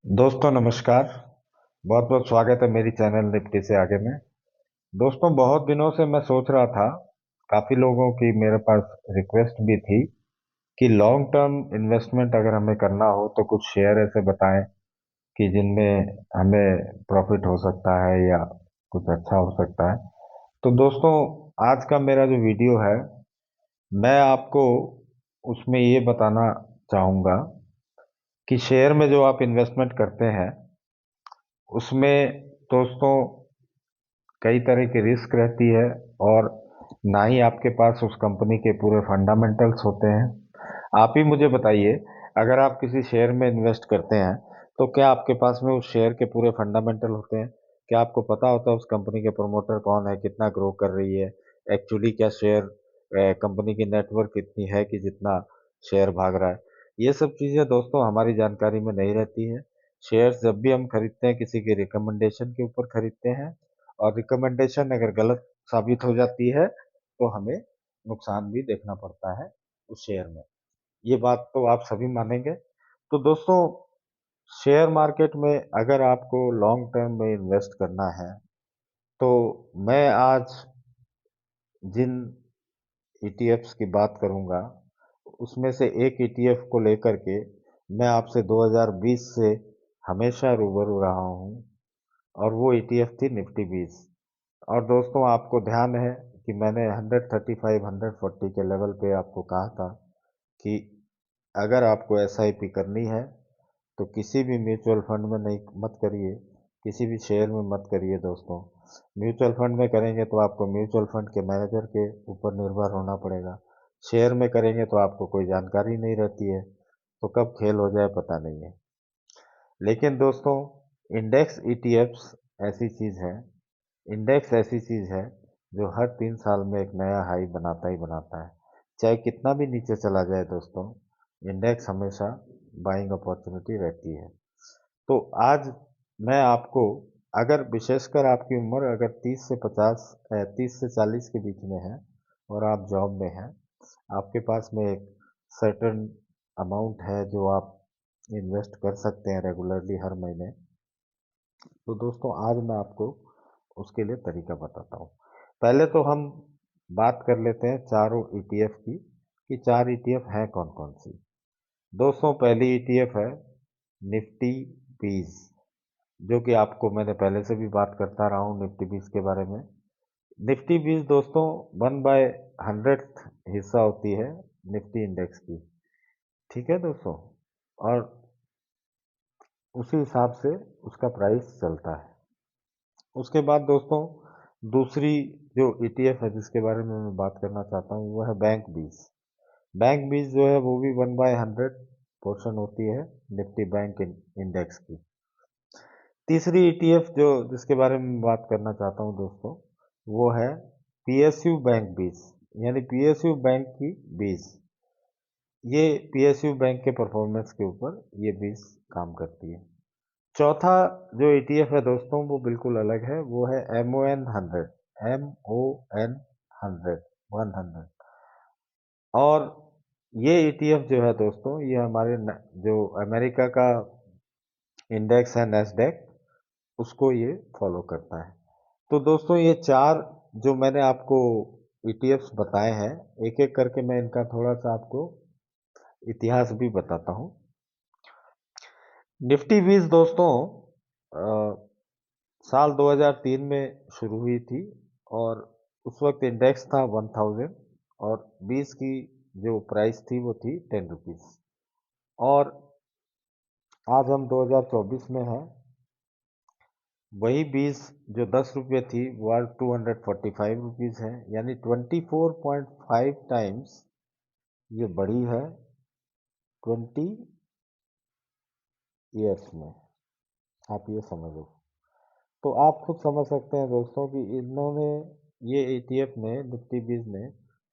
दोस्तों नमस्कार। बहुत बहुत स्वागत है मेरी चैनल निफ्टी से आगे में। दोस्तों बहुत दिनों से मैं सोच रहा था, काफी लोगों की मेरे पास रिक्वेस्ट भी थी कि लॉन्ग टर्म इन्वेस्टमेंट अगर हमें करना हो तो कुछ शेयर ऐसे बताएं कि जिनमें हमें प्रॉफिट हो सकता है या कुछ अच्छा हो सकता है। तो दोस्तों आज का मेरा जो वीडियो है, मैं आपको उसमें ये बताना चाहूँगा कि शेयर में जो आप इन्वेस्टमेंट करते हैं उसमें दोस्तों कई तरह की रिस्क रहती है, और ना ही आपके पास उस कंपनी के पूरे फंडामेंटल्स होते हैं। आप ही मुझे बताइए, अगर आप किसी शेयर में इन्वेस्ट करते हैं तो क्या आपके पास में उस शेयर के पूरे फंडामेंटल होते हैं? क्या आपको पता होता है उस कंपनी के प्रमोटर कौन है, कितना ग्रो कर रही है, एक्चुअली क्या शेयर कंपनी की नेटवर्क कितनी है कि जितना शेयर भाग रहा है? ये सब चीज़ें दोस्तों हमारी जानकारी में नहीं रहती है। शेयर्स जब भी हम खरीदते हैं किसी के रिकमेंडेशन के ऊपर खरीदते हैं, और रिकमेंडेशन अगर गलत साबित हो जाती है तो हमें नुकसान भी देखना पड़ता है उस शेयर में। ये बात तो आप सभी मानेंगे। तो दोस्तों शेयर मार्केट में अगर आपको लॉन्ग टर्म में इन्वेस्ट करना है तो मैं आज जिन ईटीएफ्स की बात करूंगा उसमें से एक ईटीएफ को लेकर के मैं आपसे 2020 से हमेशा रूबरू रहा हूं, और वो ईटीएफ थी निफ्टी 20। और दोस्तों आपको ध्यान है कि मैंने 135 140 के लेवल पे आपको कहा था कि अगर आपको एसआईपी करनी है तो किसी भी म्यूचुअल फंड में नहीं, मत करिए, किसी भी शेयर में मत करिए दोस्तों। म्यूचुअल फंड में करेंगे तो आपको म्यूचुअल फंड के मैनेजर के ऊपर निर्भर होना पड़ेगा। शेयर में करेंगे तो आपको कोई जानकारी नहीं रहती है, तो कब खेल हो जाए पता नहीं है। लेकिन दोस्तों इंडेक्स ईटीएफ्स ऐसी चीज़ है, इंडेक्स ऐसी चीज़ है जो हर 3 साल में एक नया हाई बनाता ही बनाता है। चाहे कितना भी नीचे चला जाए दोस्तों, इंडेक्स हमेशा बाइंग अपॉर्चुनिटी रहती है। तो आज मैं आपको, अगर विशेषकर आपकी उम्र अगर 30 से 40 के बीच में है और आप जॉब में हैं, आपके पास में एक सर्टेन अमाउंट है जो आप इन्वेस्ट कर सकते हैं रेगुलरली हर महीने, तो दोस्तों आज मैं आपको उसके लिए तरीका बताता हूँ। पहले तो हम बात कर लेते हैं चारों ईटीएफ की कि चार ईटीएफ हैं कौन कौन सी। दोस्तों पहली ईटीएफ है निफ्टी 20, जो कि आपको मैंने पहले से भी बात करता रहा हूँ निफ्टी 20 के बारे में। निफ्टी 20 दोस्तों 1/100 हिस्सा होती है निफ्टी इंडेक्स की। ठीक है दोस्तों, और उसी हिसाब से उसका प्राइस चलता है। उसके बाद दोस्तों दूसरी जो ईटीएफ है जिसके बारे में मैं बात करना चाहता हूँ वो है बैंक 20। बैंक 20 जो है वो भी 1/100 पोर्शन होती है निफ्टी बैंक इंडेक्स की। तीसरी ईटीएफ जो जिसके बारे में बात करना चाहता हूँ दोस्तों, वो है पीएसयू बैंक 20, यानी पीएसयू बैंक की 20। ये पीएसयू बैंक के परफॉर्मेंस के ऊपर ये 20 काम करती है। चौथा जो ईटीएफ है दोस्तों वो बिल्कुल अलग है, वो है MON 100, MON 100, 100। और ये ईटीएफ जो है दोस्तों ये हमारे जो अमेरिका का इंडेक्स है नेस्डेक, उसको ये फॉलो करता है। तो दोस्तों ये चार जो मैंने आपको ईटीएफ्स बताए हैं, एक एक करके मैं इनका थोड़ा सा आपको इतिहास भी बताता हूँ। निफ्टी 20 दोस्तों अ, साल 2003 में शुरू हुई थी, और उस वक्त इंडेक्स था 1000, और 20 की जो प्राइस थी वो थी 10 रुपीज। और आज हम 2024 में हैं, वही 20 जो 10 रुपये थी वो आज 245 रुपीज है, यानी 24.5 टाइम्स ये बढ़ी है 20 ईयर्स में। आप ये समझो, तो आप खुद समझ सकते हैं दोस्तों कि इन्होंने, ये ईटीएफ ने निफ्टी 20 ने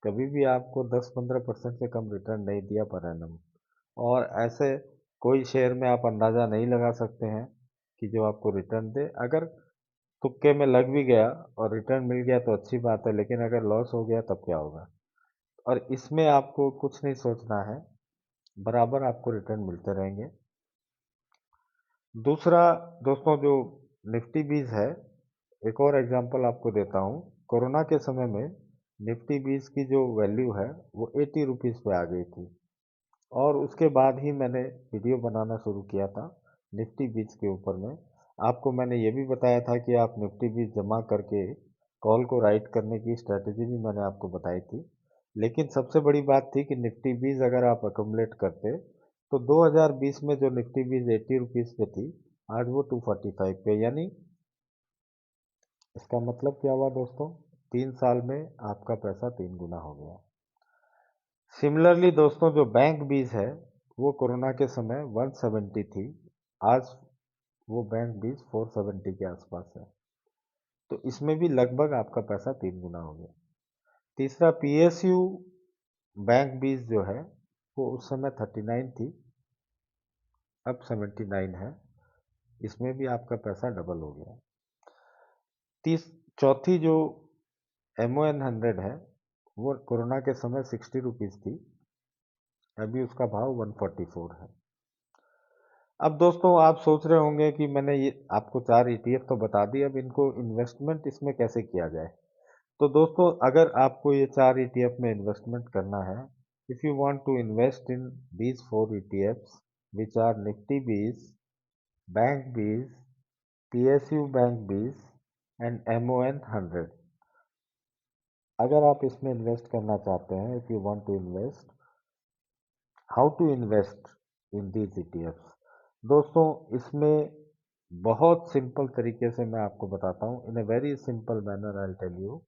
कभी भी आपको 10-15% से कम रिटर्न नहीं दिया पर एनम। और ऐसे कोई शेयर में आप अंदाज़ा नहीं लगा सकते हैं कि जो आपको रिटर्न दे। अगर तुक्के में लग भी गया और रिटर्न मिल गया तो अच्छी बात है, लेकिन अगर लॉस हो गया तब क्या होगा? और इसमें आपको कुछ नहीं सोचना है, बराबर आपको रिटर्न मिलते रहेंगे। दूसरा दोस्तों जो निफ्टी बीज है, एक और एग्जांपल आपको देता हूँ। कोरोना के समय में निफ्टी बीज की जो वैल्यू है वो 80 रुपीज़ पे आ गई थी, और उसके बाद ही मैंने वीडियो बनाना शुरू किया था निफ्टी बीज के ऊपर में। आपको मैंने ये भी बताया था कि आप निफ्टी बीज जमा करके कॉल को राइट करने की स्ट्रैटेजी भी मैंने आपको बताई थी। लेकिन सबसे बड़ी बात थी कि निफ्टी बीज अगर आप अकोमुलेट करते तो 2020 में जो निफ्टी बीज 80 रुपीज़ पे थी, आज वो 245 पे, यानी इसका मतलब क्या हुआ दोस्तों, 3 साल में आपका पैसा 3 गुना हो गया। सिमिलरली दोस्तों जो बैंक बीज है वो कोरोना के समय 170 थी, आज वो बैंक बीज 470 के आसपास है। तो इसमें भी लगभग आपका पैसा 3 गुना हो गया। तीसरा पीएसयू बैंक बीज जो है वो उस समय 39 थी, अब 79 है, इसमें भी आपका पैसा डबल हो गया। तीस चौथी जो MON 100 है वो कोरोना के समय 60 रुपीज़ थी, अभी उसका भाव 144 है। अब दोस्तों आप सोच रहे होंगे कि मैंने ये आपको 4 ETF तो बता दिए, अब इनको इन्वेस्टमेंट इसमें कैसे किया जाए। तो दोस्तों अगर आपको ये 4 ETF में इन्वेस्टमेंट करना है, if you want to invest in these 4 ETFs which are Nifty BeES, bank BeES, PSU bank BeES and MON 100, अगर आप इसमें इन्वेस्ट करना चाहते हैं, if you want to invest, how to invest in these ETFs, दोस्तों इसमें बहुत simple तरीके से मैं आपको बताता हूँ, in a very simple manner I tell you.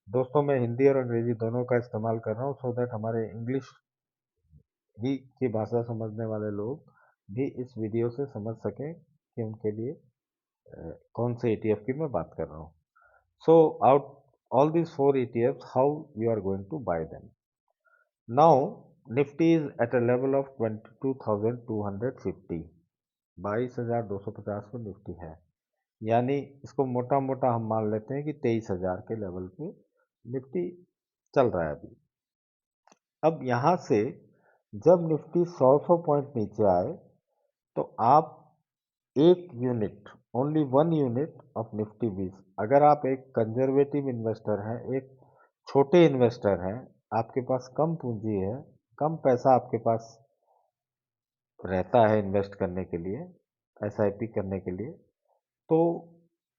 दोस्तों मैं हिंदी और अंग्रेजी दोनों का इस्तेमाल कर रहा हूँ सो दैट हमारे इंग्लिश ही की भाषा समझने वाले लोग भी इस वीडियो से समझ सकें कि उनके लिए कौन से ETF की मैं बात कर रहा हूँ। So out all these 4 ETFs, how you are going to buy them. Now, Nifty is at a level of 22,250, 22,250 पे निफ्टी है, यानी इसको मोटा मोटा हम मान लेते हैं कि 23,000 के लेवल पे निफ्टी चल रहा है अभी। अब यहाँ से जब निफ्टी 100 पॉइंट नीचे आए तो आप एक unit, only 1 unit of Nifty बीस, अगर आप एक कंजर्वेटिव इन्वेस्टर हैं, एक छोटे इन्वेस्टर हैं, आपके पास कम पूंजी है, कम पैसा आपके पास रहता है इन्वेस्ट करने के लिए, SIP करने के लिए, तो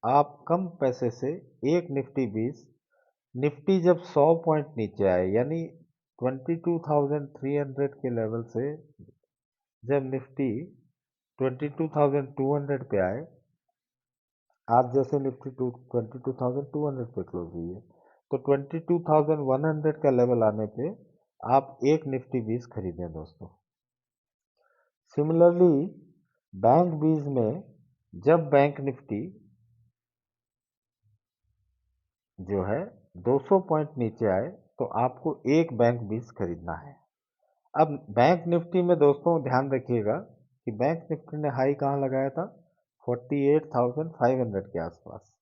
आप कम पैसे से एक निफ्टी बीस, निफ्टी जब 100 पॉइंट नीचे आए यानी 22,300 के लेवल से जब निफ्टी 22,200 पे आए, आज जैसे निफ्टी 22,200 पे क्लोज हुई है, तो 22,100 का लेवल आने पे आप एक निफ्टी बीस खरीदें दोस्तों। सिमिलरली बैंक बीज में जब बैंक निफ्टी जो है 200 पॉइंट नीचे आए तो आपको एक बैंक बीज खरीदना है। अब बैंक निफ्टी में दोस्तों ध्यान रखिएगा कि बैंक निफ्टी ने हाई कहाँ लगाया था, 48,500 के आसपास।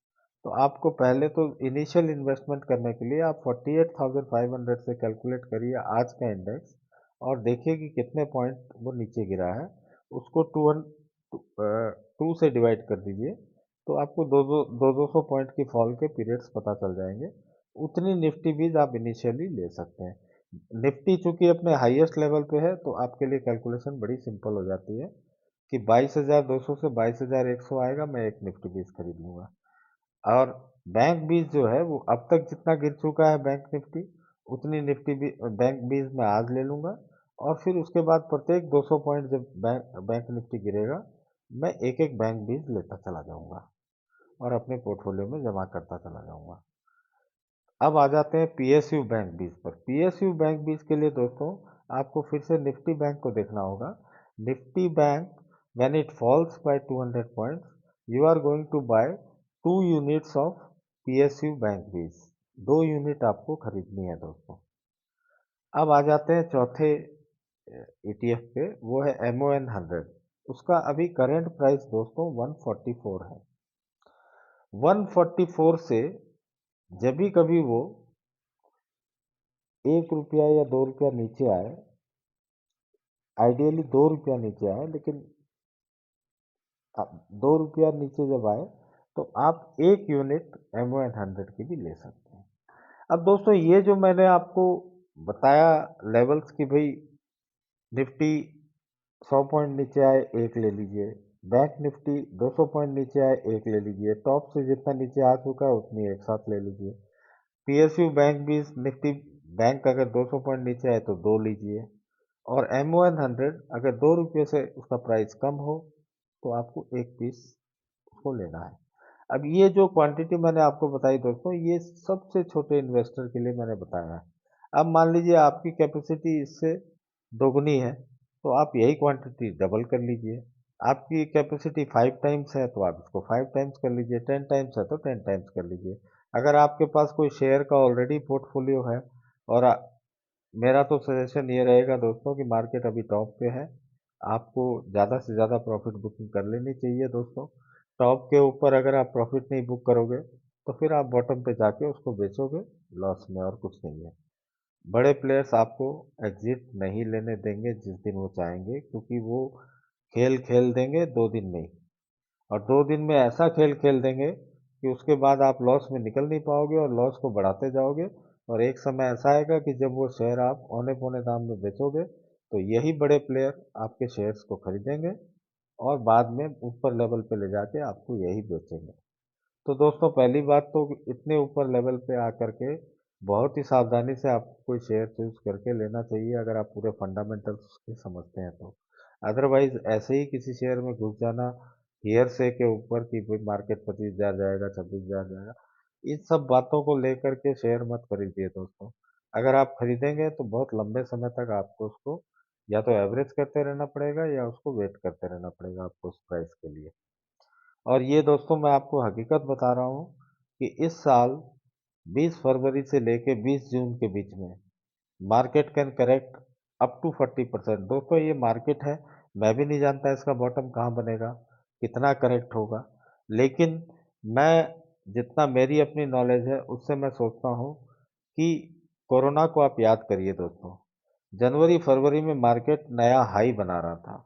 तो आपको पहले तो इनिशियल इन्वेस्टमेंट करने के लिए आप 48,500 से कैलकुलेट करिए आज का इंडेक्स, और देखिए कि कितने पॉइंट वो नीचे गिरा है, उसको 2 से डिवाइड कर दीजिए, तो आपको दो सौ पॉइंट की फॉल के पीरियड्स पता चल जाएंगे। उतनी निफ्टी बीज आप इनिशियली ले सकते हैं। निफ्टी चूंकि अपने हाईएस्ट लेवल पे है तो आपके लिए कैलकुलेशन बड़ी सिंपल हो जाती है कि 22,200 से 22,100 आएगा, मैं एक निफ्टी बीज खरीद लूंगा। और बैंक बीज जो है वो अब तक जितना गिर चुका है बैंक निफ्टी, उतनी निफ्टी भी बैंक बीज मैं आज ले लूंगा, और फिर उसके बाद प्रत्येक 200 पॉइंट जब बैंक निफ्टी गिरेगा, मैं एक एक बैंक बीज लेता चला जाऊंगा और अपने पोर्टफोलियो में जमा करता चला जाऊंगा। अब आ जाते हैं PSU बैंक बीज पर। PSU बैंक बीज के लिए दोस्तों आपको फिर से निफ्टी बैंक को देखना होगा। Nifty bank when it falls by 200 points, you are going to buy 2 units of PSU bank BeES, 2 unit आपको खरीदनी है दोस्तों। अब आ जाते हैं चौथे ETF पे, वो है MON 100। उसका अभी करंट प्राइस दोस्तों 144 है। 144 से जब भी कभी वो 1 रुपया या 2 रुपया नीचे आए, आइडियली 2 रुपया नीचे आए, लेकिन अब 2 रुपया नीचे जब आए तो आप एक यूनिट MO100 की भी ले सकते हैं। अब दोस्तों ये जो मैंने आपको बताया लेवल्स की भाई निफ्टी 100 पॉइंट नीचे आए एक ले लीजिए, बैंक निफ्टी 200 पॉइंट नीचे आए एक ले लीजिए, टॉप से जितना नीचे आ चुका है उतनी एक साथ ले लीजिए। PSU बैंक भी निफ्टी बैंक अगर 200 पॉइंट नीचे आए तो दो लीजिए, और MO100 अगर 2 रुपये से उसका प्राइस कम हो तो आपको एक पीस उसको लेना है। अब ये जो क्वांटिटी मैंने आपको बताई दोस्तों, ये सबसे छोटे इन्वेस्टर के लिए मैंने बताया है। अब मान लीजिए आपकी कैपेसिटी इससे दोगुनी है तो आप यही क्वांटिटी डबल कर लीजिए। आपकी कैपेसिटी 5 टाइम्स है तो आप इसको 5 टाइम्स कर लीजिए, 10 टाइम्स है तो 10 टाइम्स कर लीजिए। अगर आपके पास कोई शेयर का ऑलरेडी पोर्टफोलियो है, और मेरा तो सजेशन ये रहेगा दोस्तों कि मार्केट अभी टॉप पे है, आपको ज़्यादा से ज़्यादा प्रॉफिट बुकिंग कर लेनी चाहिए दोस्तों। टॉप के ऊपर अगर आप प्रॉफिट नहीं बुक करोगे तो फिर आप बॉटम पे जाके उसको बेचोगे लॉस में, और कुछ नहीं है। बड़े प्लेयर्स आपको एग्जिट नहीं लेने देंगे जिस दिन वो चाहेंगे, क्योंकि वो खेल खेल देंगे 2 दिन में ही, और 2 दिन में ऐसा खेल खेल देंगे कि उसके बाद आप लॉस में निकल नहीं पाओगे और लॉस को बढ़ाते जाओगे। और एक समय ऐसा आएगा कि जब वो शेयर आप औने पौने दाम में बेचोगे तो यही बड़े प्लेयर आपके शेयर्स को खरीदेंगे और बाद में ऊपर लेवल पे ले जाके आपको यही बेचेंगे। तो दोस्तों पहली बात तो इतने ऊपर लेवल पे आकर के बहुत ही सावधानी से आपको कोई शेयर चूज करके लेना चाहिए, अगर आप पूरे फंडामेंटल्स के समझते हैं तो। अदरवाइज ऐसे ही किसी शेयर में घुस जाना हेयर से के ऊपर कि भाई मार्केट 25,000 जाएगा, 26,000 जाएगा, इन सब बातों को लेकर के शेयर मत खरीदिए दोस्तों। अगर आप खरीदेंगे तो बहुत लंबे समय तक आपको उसको या तो एवरेज करते रहना पड़ेगा या उसको वेट करते रहना पड़ेगा आपको उस प्राइस के लिए। और ये दोस्तों मैं आपको हकीकत बता रहा हूँ कि इस साल 20 फरवरी से लेके 20 जून के बीच में market can correct up to 40%। दोस्तों ये मार्केट है, मैं भी नहीं जानता इसका बॉटम कहाँ बनेगा, कितना करेक्ट होगा, लेकिन मैं जितना मेरी अपनी नॉलेज है उससे मैं सोचता हूँ कि कोरोना को आप याद करिए दोस्तों, जनवरी फरवरी में मार्केट नया हाई बना रहा था,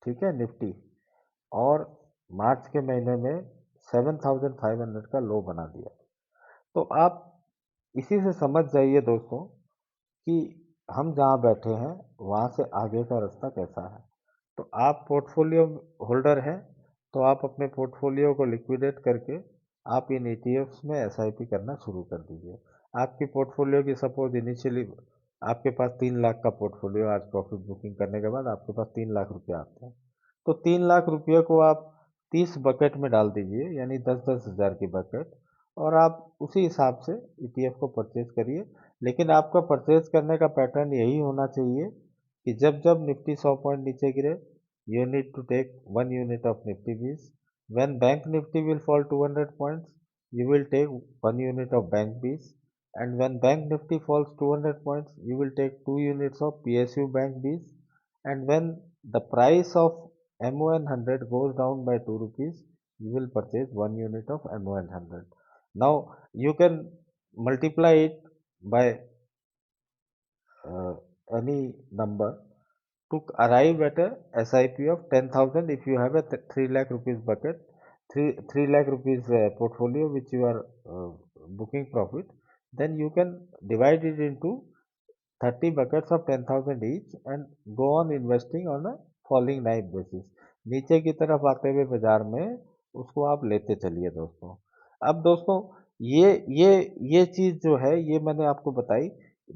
ठीक है, निफ्टी, और मार्च के महीने में 7,500 का लो बना दिया। तो आप इसी से समझ जाइए दोस्तों कि हम जहाँ बैठे हैं वहाँ से आगे का रास्ता कैसा है। तो आप पोर्टफोलियो होल्डर हैं तो आप अपने पोर्टफोलियो को लिक्विडेट करके आप इन ETFs में SIP करना शुरू कर दीजिए। आपकी पोर्टफोलियो की सपोज इनिशियली आपके पास 3 लाख का पोर्टफोलियो, आज प्रॉफिट बुकिंग करने के बाद आपके पास 3 लाख रुपये आते हैं, तो 3 लाख रुपये को आप 30 बकेट में डाल दीजिए, यानी 10-10 हज़ार की बकेट, और आप उसी हिसाब से ETF को परचेज करिए। लेकिन आपका परचेज करने का पैटर्न यही होना चाहिए कि जब जब निफ्टी 100 पॉइंट नीचे गिरे, you need to take 1 unit of Nifty Bees. When Bank Nifty will fall 200 points, you will take 1 unit of Bank Bees. And when Bank Nifty falls 200 points, you will take 2 units of PSU Bank Bees. And when the price of MON100 goes down by 2 rupees, you will purchase 1 unit of MON100. Now you can multiply it by uh, any number to arrive at a SIP of 10,000. If you have a 3 lakh rupees bucket, 3 lakh rupees portfolio which you are booking profit, then you can divide it into 30 buckets of 10,000 each and go on investing on a falling knife basis. नीचे की तरफ आते हुए बाजार में उसको आप लेते चलिए दोस्तों। अब दोस्तों ये ये ये चीज जो है ये मैंने आपको बताई,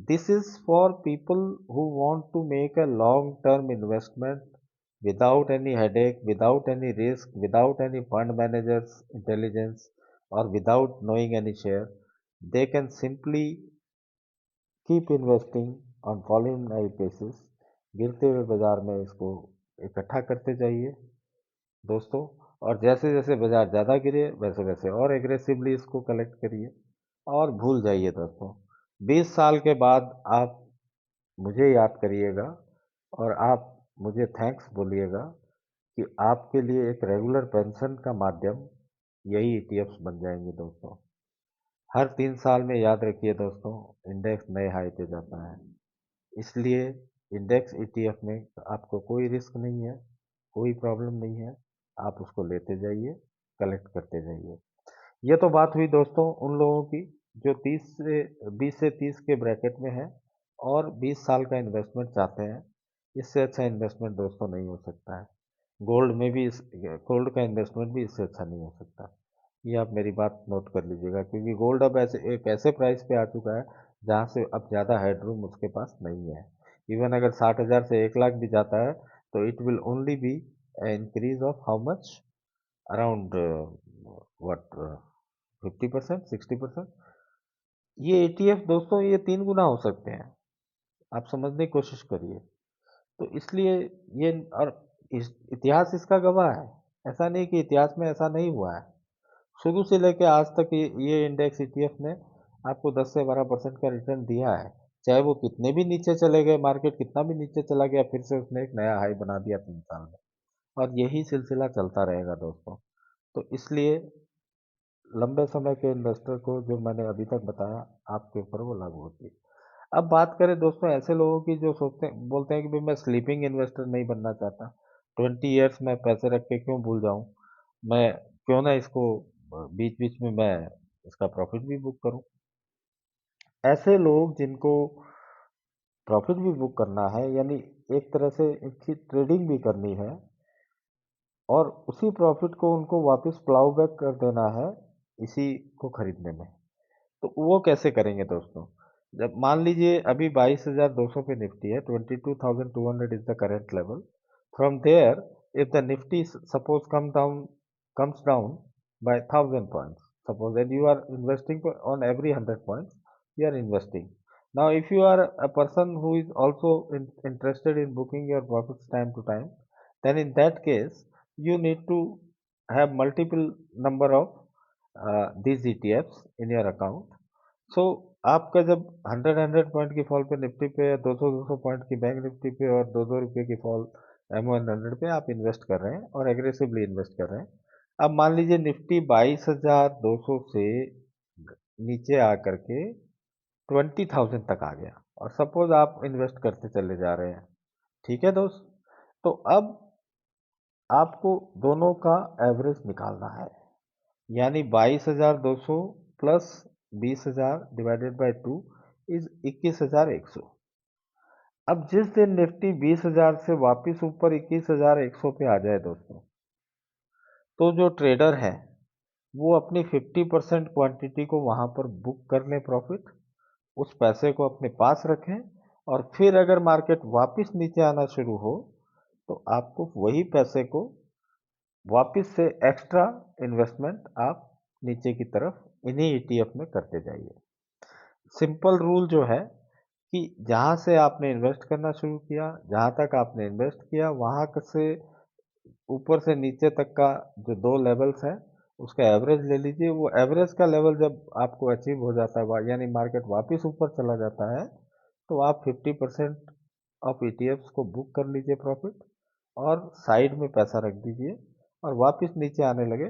this is for people who want to make a long term investment without any headache, without any risk, without any fund manager's intelligence, or without knowing any share. They can simply keep investing on following knife basis. गिरते हुए बाजार में इसको इकट्ठा करते जाइए दोस्तों, और जैसे जैसे बाजार ज़्यादा गिरे वैसे वैसे और एग्रेसिवली इसको कलेक्ट करिए और भूल जाइए दोस्तों। 20 साल के बाद आप मुझे याद करिएगा और आप मुझे थैंक्स बोलिएगा कि आपके लिए एक रेगुलर पेंशन का माध्यम यही ETFs बन जाएंगे दोस्तों। हर 3 साल में याद रखिए दोस्तों, इंडेक्स नए हाई पे जाता है, इसलिए इंडेक्स ETF में आपको कोई रिस्क नहीं है, कोई प्रॉब्लम नहीं है। आप उसको लेते जाइए, कलेक्ट करते जाइए। ये तो बात हुई दोस्तों उन लोगों की जो 20 से 30 के ब्रैकेट में है और 20 साल का इन्वेस्टमेंट चाहते हैं। इससे अच्छा इन्वेस्टमेंट दोस्तों नहीं हो सकता है। गोल्ड में भी गोल्ड का इन्वेस्टमेंट भी इससे अच्छा नहीं हो सकता। ये आप मेरी बात नोट कर लीजिएगा, क्योंकि गोल्ड अब ऐसे एक ऐसे प्राइस पे आ चुका है जहाँ से अब ज़्यादा हेडरूम उसके पास नहीं है। इवन अगर 60,000 से 1 लाख भी जाता है तो it will only be increase of how much, around what, 50%, 60%। ये ETF दोस्तों ये 3 गुना हो सकते हैं। आप समझने की कोशिश करिए। तो इसलिए ये, और इतिहास इसका गवाह है। ऐसा नहीं कि इतिहास में ऐसा नहीं हुआ है। शुरू से लेकर आज तक ये इंडेक्स ETF ने आपको 10 से 12% का रिटर्न दिया है। चाहे वो कितने भी नीचे चले गए, मार्केट कितना भी नीचे चला गया, फिर से उसने एक नया हाई बना दिया 3 साल में। और यही सिलसिला चलता रहेगा दोस्तों। तो इसलिए लंबे समय के इन्वेस्टर को जो मैंने अभी तक बताया आपके ऊपर वो लागू होती है। अब बात करें दोस्तों ऐसे लोगों की जो सोचते बोलते हैं कि भाई मैं स्लीपिंग इन्वेस्टर नहीं बनना चाहता, 20 ईयर्स में पैसे रख के क्यों भूल जाऊं, मैं क्यों ना इसको बीच बीच में मैं इसका प्रॉफिट भी बुक करूं। ऐसे लोग जिनको प्रॉफिट भी बुक करना है, यानी एक तरह से इसकी ट्रेडिंग भी करनी है और उसी प्रॉफिट को उनको वापस प्लाउ बैक कर देना है इसी को खरीदने में, तो वो कैसे करेंगे दोस्तों। जब मान लीजिए अभी 22,200 पे निफ्टी है, 22,200 is the current level. From there if the Nifty suppose comes down by 1,000 points, suppose that you are investing on every 100 points you are investing. Now if you are a person who is also interested in booking your profits time to time, then in that case you need to have multiple number of these ETFs in your account. सो आपका जब 100 की fall पे Nifty पे, या 200 point की bank Nifty पे और 2 रुपये की फॉल M100 पे आप इन्वेस्ट कर रहे हैं और एग्रेसिवली इन्वेस्ट कर रहे हैं। अब मान लीजिए निफ्टी 22,200 से नीचे आ करके 20,000 तक आ गया और सपोज आप इन्वेस्ट करते चले जा रहे हैं। ठीक है दोस्त, तो अब आपको दोनों का एवरेज निकालना है, यानी 22,200 प्लस 20,000 डिवाइडेड बाय 2 इज 21,100। अब जिस दिन निफ्टी 20,000 से वापस ऊपर 21,100 पे आ जाए दोस्तों, तो जो ट्रेडर है वो अपनी 50% क्वांटिटी को वहां पर बुक कर लें प्रॉफिट, उस पैसे को अपने पास रखें और फिर अगर मार्केट वापस नीचे आना शुरू हो तो आपको वही पैसे को वापस से एक्स्ट्रा इन्वेस्टमेंट आप नीचे की तरफ इन्हीं ETF में करते जाइए। सिंपल रूल जो है कि जहाँ से आपने इन्वेस्ट करना शुरू किया, जहाँ तक आपने इन्वेस्ट किया, वहाँ से ऊपर से नीचे तक का जो 2 लेवल्स हैं उसका एवरेज ले लीजिए। वो एवरेज का लेवल जब आपको अचीव हो जाता है, यानी मार्केट वापस ऊपर चला जाता है, तो आप 50% ऑफ ETFs को बुक कर लीजिए प्रॉफिट और साइड में पैसा रख दीजिए, और वापस नीचे आने लगे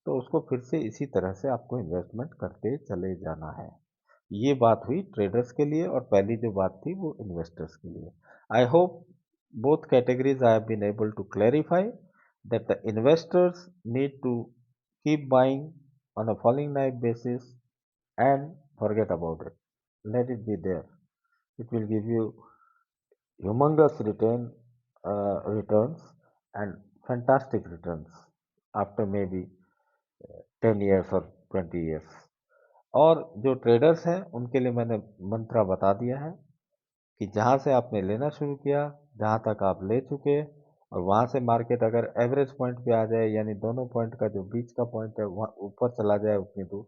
तो उसको फिर से इसी तरह से आपको इन्वेस्टमेंट करते चले जाना है। ये बात हुई ट्रेडर्स के लिए और पहली जो बात थी वो इन्वेस्टर्स के लिए। I hope both categories I have been able to clarify that the investors need to keep buying on a falling knife basis and forget about it. Let it be there. It will give you humongous returns and fantastic returns after maybe 10 years or 20 years. और जो traders हैं उनके लिए मैंने मंत्रा बता दिया है कि जहाँ से आपने लेना शुरू किया, जहाँ तक आप ले चुके, और वहाँ से मार्केट अगर एवरेज पॉइंट पे आ जाए, यानी दोनों पॉइंट का जो बीच का पॉइंट है वहाँ ऊपर चला जाए उतनी दूर,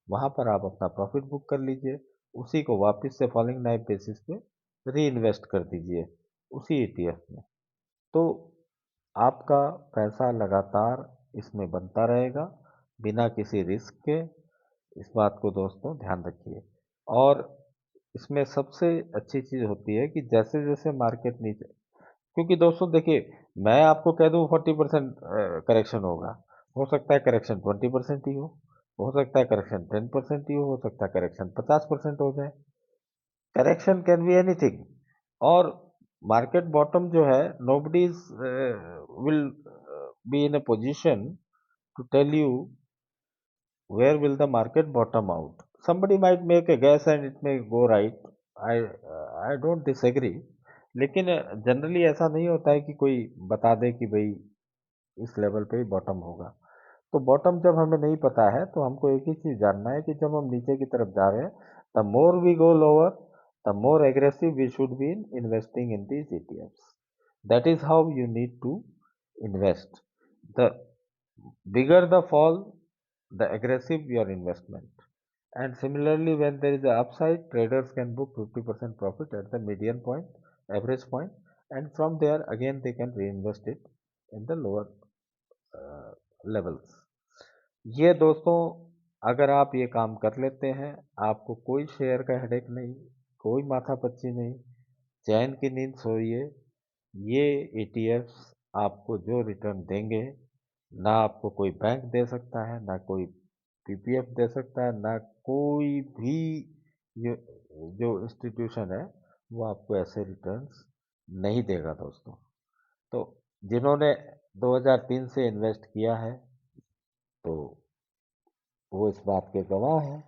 वहाँ पर आप अपना प्रॉफिट बुक कर लीजिए। उसी को वापस से फॉलिंग नाइफ बेसिस पे री इन्वेस्ट कर दीजिए उसी ETF में। तो आपका पैसा लगातार इसमें बनता रहेगा बिना किसी रिस्क के। इस बात को दोस्तों ध्यान रखिए। और इसमें सबसे अच्छी चीज़ होती है कि जैसे जैसे मार्केट नीचे, क्योंकि दोस्तों देखिए, मैं आपको कह दूं 40% करेक्शन होगा, हो सकता है करेक्शन 20% ही हो सकता है करेक्शन 10% ही हो सकता है करेक्शन 50% हो जाए। Correction can be anything. और मार्केट बॉटम जो है, nobody will be in a position to tell you where will the market bottom out. Somebody might make a guess and it may go right. I don't disagree. लेकिन generally ऐसा नहीं होता है कि कोई बता दे कि भाई इस लेवल पे बॉटम होगा। तो बॉटम जब हमें नहीं पता है तो हमको एक ही चीज जानना है कि जब हम नीचे की तरफ जा रहे हैं, the more we go lower, the more aggressive we should be in investing in these ETFs. That is how you need to invest. The bigger the fall, the aggressive your investment. And similarly, when there is a upside, traders can book 50% profit at the median point, average point, and from there again they can reinvest it in the lower levels. ये दोस्तों, अगर आप ये काम कर लेते हैं, आपको कोई शेयर का हेडेक नहीं, कोई माथापच्ची नहीं, चैन की नींद सोइए। ये ईटीएफ्स आपको जो रिटर्न देंगे, ना आपको कोई बैंक दे सकता है, ना कोई पीपीएफ दे सकता है, ना कोई भी ये जो इंस्टीट्यूशन है वो आपको ऐसे रिटर्न्स नहीं देगा दोस्तों। तो जिन्होंने 2003 से इन्वेस्ट किया है तो वो इस बात के गवाह हैं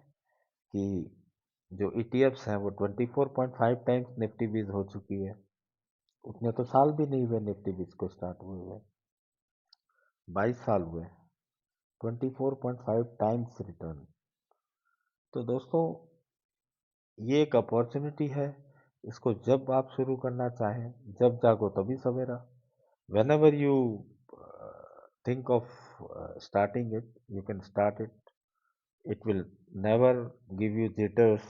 कि जो ईटीएफ्स हैं वो 24.5 टाइम्स निफ्टी बीज हो चुकी है। उतने तो साल भी नहीं हुए निफ्टी बीज को स्टार्ट हुए हुए, 22 साल हुए। 24.5 टाइम्स रिटर्न। तो दोस्तों, ये एक अपॉर्चुनिटी है। इसको जब आप शुरू करना चाहें, जब जागो तभी सवेरा। whenever you think of starting it, you can start it. It will never give you jitters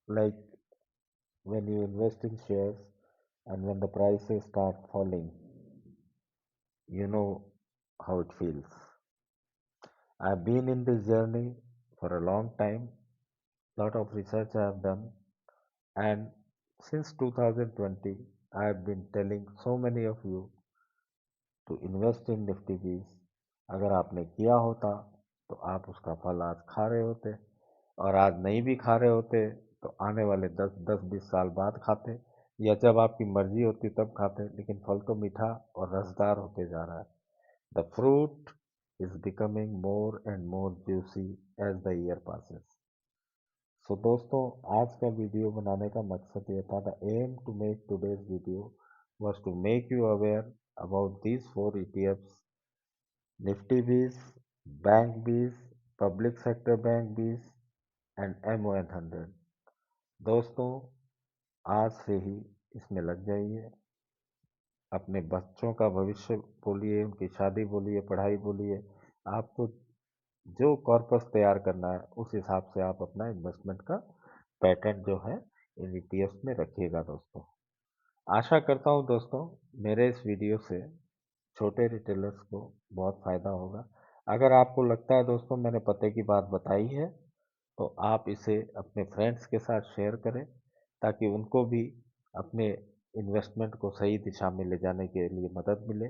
like when you invest in shares and when the prices start falling. You know how it feels. I've been in this journey for a long time. Lot of research I have done, and since 2020 I have been telling so many of you to invest in Nifty Bees. अगर आपने किया होता तो आप उसका फल आज खा रहे होते, और आज नहीं भी खा रहे होते तो आने वाले 10-20 साल बाद खाते, या जब आपकी मर्जी होती तब खाते। लेकिन फल तो मीठा और रसदार होते जा रहा है। The fruit is becoming more and more juicy as the year passes. So दोस्तों, आज का वीडियो बनाने का मकसद ये था, the aim to make today's video was to make you aware about these 4 ETFs: Nifty Bees, Bank Bees, Public Sector Bank Bees and MON100। दोस्तों, आज से ही इसमें लग जाइए। अपने बच्चों का भविष्य बोलिए, उनकी शादी बोलिए, पढ़ाई बोलिए, आपको जो कॉर्पस तैयार करना है उस हिसाब से आप अपना इन्वेस्टमेंट का पैटर्न जो है इन ईटीएफ में रखिएगा दोस्तों। आशा करता हूँ दोस्तों मेरे इस वीडियो से छोटे रिटेलर्स को बहुत फ़ायदा होगा। अगर आपको लगता है दोस्तों मैंने पते की बात बताई है तो आप इसे अपने फ्रेंड्स के साथ शेयर करें, ताकि उनको भी अपने इन्वेस्टमेंट को सही दिशा में ले जाने के लिए मदद मिले।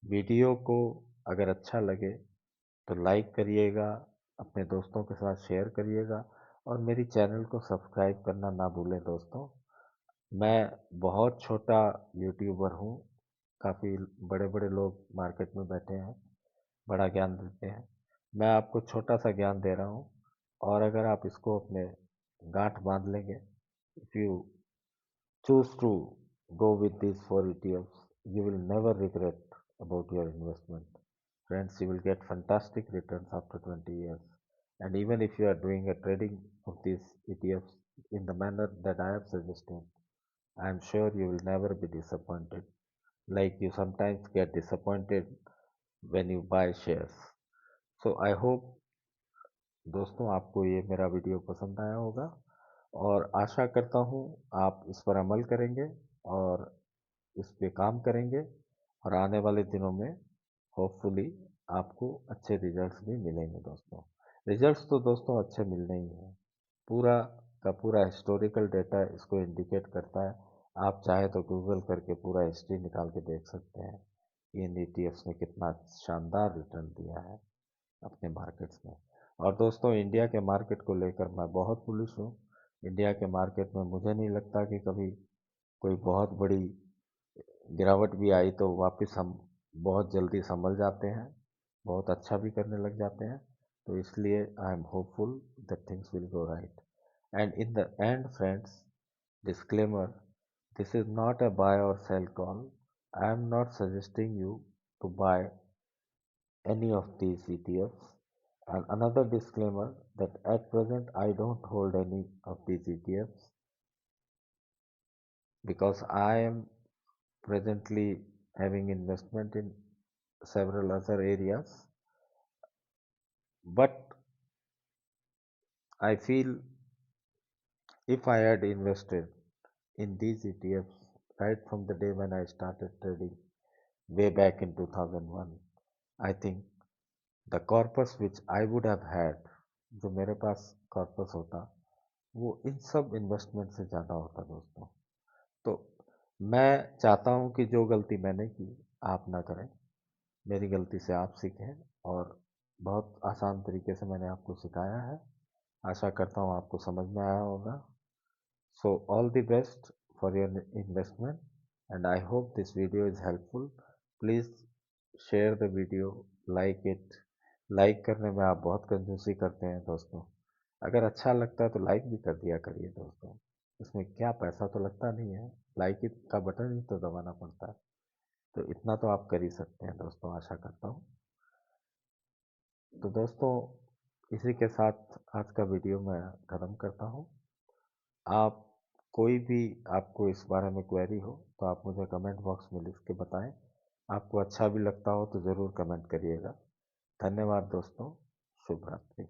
वीडियो को अगर अच्छा लगे तो लाइक करिएगा, अपने दोस्तों के साथ शेयर करिएगा, और मेरी चैनल को सब्सक्राइब करना ना भूलें दोस्तों। मैं बहुत छोटा यूट्यूबर हूँ। काफ़ी बड़े बड़े लोग मार्केट में बैठे हैं, बड़ा ज्ञान देते हैं। मैं आपको छोटा सा ज्ञान दे रहा हूँ, और अगर आप इसको अपने गांठ बांध लेंगे, if you choose to go with these 4 ETFs, you will never regret about your investment. Friends, you will get fantastic returns after 20 years. And even if you are doing a trading of these ETFs in the manner that I have suggested, I am sure you will never be disappointed, like you sometimes get disappointed when you buy shares. So I hope दोस्तों आपको ये मेरा video पसंद आया होगा, और आशा करता हूँ आप इस पर अमल करेंगे और इस पे काम करेंगे, और आने वाले दिनों में होपफुली आपको अच्छे रिजल्ट्स भी मिलेंगे दोस्तों। रिजल्ट्स तो दोस्तों अच्छे मिलने ही हैं। पूरा का पूरा हिस्टोरिकल डेटा इसको इंडिकेट करता है। आप चाहे तो गूगल करके पूरा हिस्ट्री निकाल के देख सकते हैं कि इन ईटीएफ्स ने कितना शानदार रिटर्न दिया है अपने मार्केट्स में। और दोस्तों, इंडिया के मार्केट को लेकर मैं बहुत बुलिश हूँ। इंडिया के मार्केट में मुझे नहीं लगता कि कभी कोई बहुत बड़ी गिरावट भी आई तो वापस हम बहुत जल्दी संभल जाते हैं, बहुत अच्छा भी करने लग जाते हैं। तो इसलिए I am hopeful that things will go right. And in the end friends, disclaimer, this is not a buy or sell call. I am not suggesting you to buy any of these ETFs. And another disclaimer that at present I don't hold any of these ETFs because I am presently having investment in several other areas. But I feel if I had invested in these ETFs right from the day when I started trading way back in 2001, I think the corpus which I would have had, जो मेरे पास corpus होता, वो इन सब investment से ज़्यादा होता दोस्तों। तो मैं चाहता हूँ कि जो गलती मैंने की आप ना करें, मेरी गलती से आप सीखें। और बहुत आसान तरीके से मैंने आपको सिखाया है, आशा करता हूँ आपको समझ में आया होगा। So all the best for your investment and I hope this video is helpful. Please share the video, like it. Like करने में आप बहुत कंजूसी करते हैं दोस्तों। अगर अच्छा लगता है तो लाइक भी कर दिया करिए दोस्तों, इसमें क्या पैसा तो लगता नहीं है, लाइक इट का बटन ही तो दबाना पड़ता है। तो इतना तो आप कर ही सकते हैं दोस्तों, आशा करता हूँ। तो दोस्तों, इसी के साथ आज का वीडियो मैं ख़त्म करता हूँ। आप कोई भी आपको इस बारे में क्वेरी हो तो आप मुझे कमेंट बॉक्स में लिख के बताएं। आपको अच्छा भी लगता हो तो ज़रूर कमेंट करिएगा। धन्यवाद दोस्तों। शुभ रात्रि।